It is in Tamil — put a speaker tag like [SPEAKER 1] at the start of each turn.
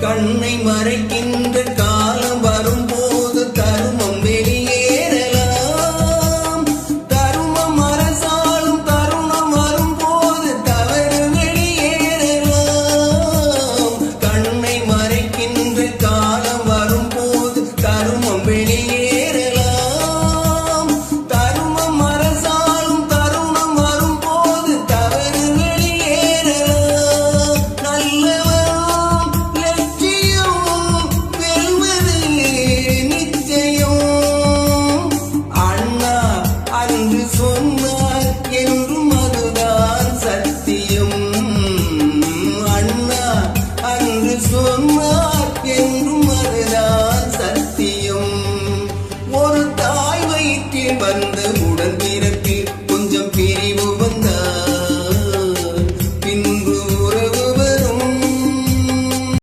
[SPEAKER 1] கண்ணை மறைக்கின்ற காலம் வரும்போது தருமம் வெளியேறலாம். தருமம் அரசாலும் தருணம் வரும்போது தவறு வெளியேறலாம். கண்ணை மறைக்கின்ற காலம் வரும்போது தருமம் வெளியேறலாம். தருமம் அரசாலும் தருணம் வரும்போது தவறு வெளியேறலாம். நல்லவன் சொன்னார் என்றும் அதுதான் சத்தியம். அண்ணா அன்று சொன்னார் என்றும்